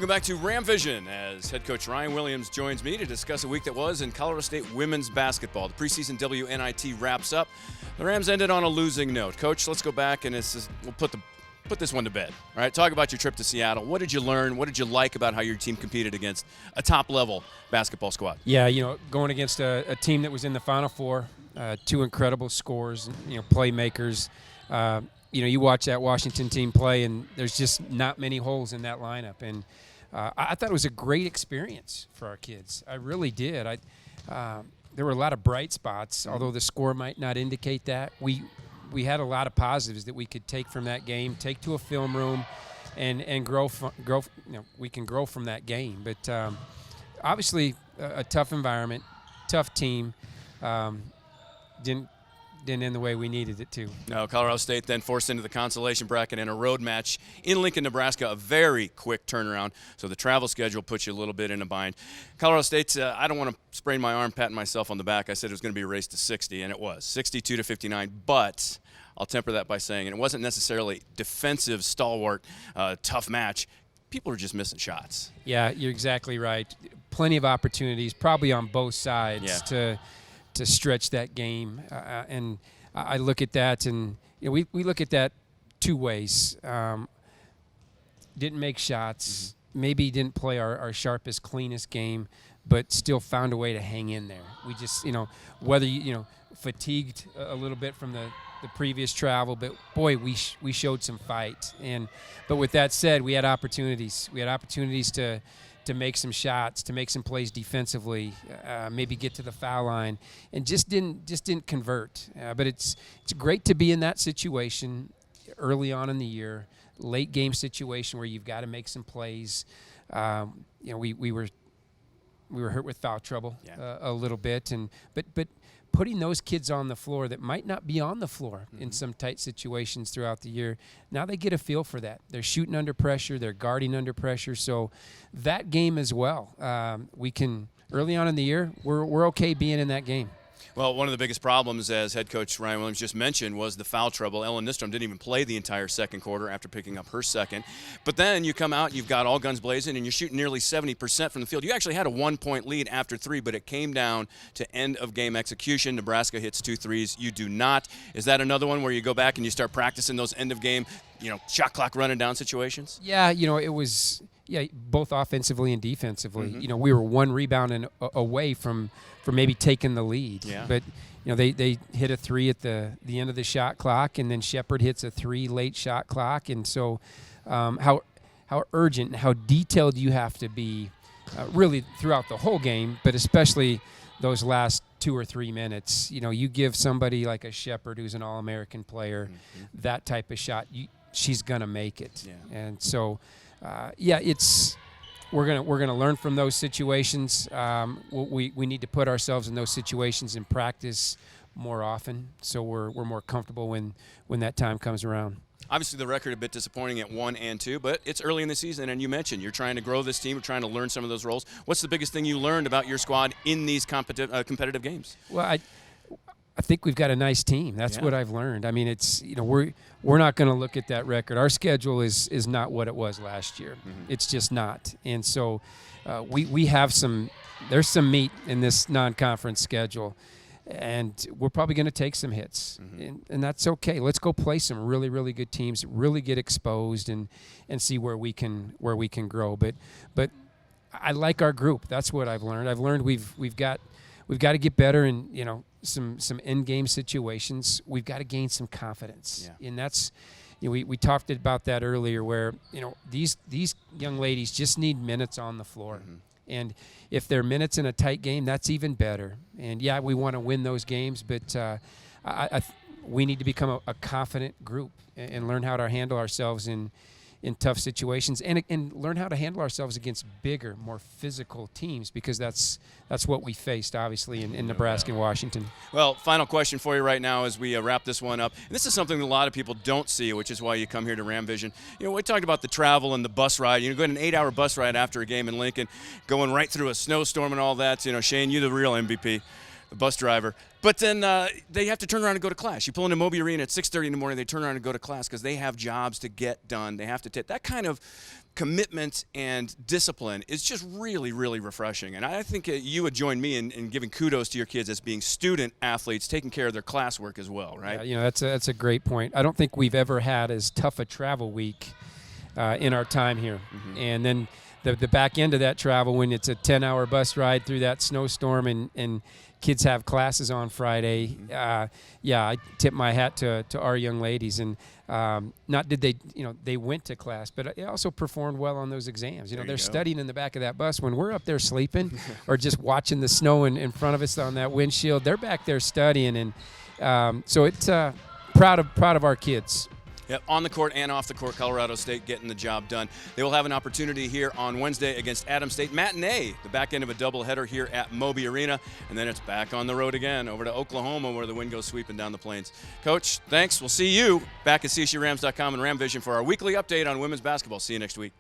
Welcome back to Ram Vision as head coach Ryan Williams joins me to discuss a week that was in Colorado State women's basketball. The preseason WNIT wraps up. The Rams ended on a losing note. Coach, let's go back and we'll put this one to bed. All right, talk about your trip to Seattle. What did you learn? What did you like about how your team competed against a top-level basketball squad? Yeah, going against a team that was in the Final Four, two incredible scorers, playmakers. You watch that Washington team play, and there's just not many holes in that lineup. And I thought it was a great experience for our kids. I really did. There were a lot of bright spots, although the score might not indicate that. We had a lot of positives that we could take from that game, take to a film room, and grow. We can grow from that game. But obviously, a tough environment, tough team. Didn't end the way we needed it to. No, Colorado State then forced into the consolation bracket in a road match in Lincoln, Nebraska, a very quick turnaround. So the travel schedule puts you a little bit in a bind. Colorado State, I don't want to sprain my arm patting myself on the back. I said it was going to be a race to 60, and it was 62-59. But I'll temper that by saying, and it wasn't necessarily defensive, stalwart, tough match. People are just missing shots. Yeah, you're exactly right. Plenty of opportunities, probably on both sides, to stretch that game. And I look at that, and we look at that two ways. Didn't make shots, maybe didn't play our sharpest, cleanest game, but still found a way to hang in there. We just, whether fatigued a little bit from the previous travel, but boy, we showed some fight. But with that said, we had opportunities. We had opportunities to make some shots, to make some plays defensively, maybe get to the foul line, and just didn't convert. But it's great to be in that situation early on in the year, late game situation where you've got to make some plays. We were hurt with foul trouble a little bit, but putting those kids on the floor that might not be on the floor in some tight situations throughout the year, now they get a feel for that. They're shooting under pressure. They're guarding under pressure. So that game as well, we can early on in the year, we're okay being in that game. Well, one of the biggest problems, as head coach Ryan Williams just mentioned, was the foul trouble. Ellen Nystrom didn't even play the entire second quarter after picking up her second. But then you come out, you've got all guns blazing, and you're shooting nearly 70% from the field. You actually had a 1-point lead after three, but it came down to end-of-game execution. Nebraska hits 2 threes. You do not. Is that another one where you go back and you start practicing those end-of-game, shot clock running down situations? Yeah, it was both offensively and defensively. We were one rebound away from maybe taking the lead. Yeah. But they hit a 3 at the end of the shot clock, and then Shepherd hits a 3 late shot clock. And so how urgent and how detailed you have to be really throughout the whole game, but especially those last 2 or 3 minutes. You give somebody like a Shepherd, who's an All-American player, that type of shot, she's gonna make it. Yeah. And so we're gonna learn from those situations. We need to put ourselves in those situations in practice more often, so we're more comfortable when that time comes around. Obviously, the record a bit disappointing at 1-2, but it's early in the season, and you mentioned you're trying to grow this team, you're trying to learn some of those roles. What's the biggest thing you learned about your squad in these competitive games? Well, I think we've got a nice team. That's what I've learned. I mean, it's we're not going to look at that record. Our schedule is not what it was last year. It's just not. And so we have there's some meat in this non-conference schedule, and we're probably going to take some hits, and that's okay. Let's go play some really, really good teams, really get exposed, and see where we can grow. But I like our group. That's what I've learned. I've learned we've got to get better in some end-game situations. We've got to gain some confidence. Yeah. And that's we talked about that earlier, where these young ladies just need minutes on the floor. And if they're minutes in a tight game, that's even better. And we want to win those games, but we need to become a confident group and learn how to handle ourselves in tough situations, and learn how to handle ourselves against bigger, more physical teams, because that's what we faced, obviously, in Nebraska and Washington. Well, final question for you right now as we wrap this one up. And this is something that a lot of people don't see, which is why you come here to Ram Vision. We talked about the travel and the bus ride. Going an 8-hour bus ride after a game in Lincoln, going right through a snowstorm and all that. Shane, you're the real MVP. the bus driver. But then they have to turn around and go to class. You pull into Moby Arena at 6:30 in the morning. They turn around and go to class because they have jobs to get done. They have to take that kind of commitment and discipline is just really, really refreshing. And I think you would join me in giving kudos to your kids as being student athletes, taking care of their classwork as well, right? Yeah, that's a great point. I don't think we've ever had as tough a travel week in our time here. Mm-hmm. And then the back end of that travel, when it's a 10-hour bus ride through that snowstorm and kids have classes on Friday, I tip my hat to our young ladies. And not did they, they went to class, but they also performed well on those exams. They're studying in the back of that bus. When we're up there sleeping or just watching the snow in front of us on that windshield, they're back there studying. And so it's proud of our kids. Yep, on the court and off the court, Colorado State getting the job done. They will have an opportunity here on Wednesday against Adams State. Matinee, the back end of a doubleheader here at Moby Arena. And then it's back on the road again over to Oklahoma where the wind goes sweeping down the plains. Coach, thanks. We'll see you back at CSURams.com and Ram Vision for our weekly update on women's basketball. See you next week.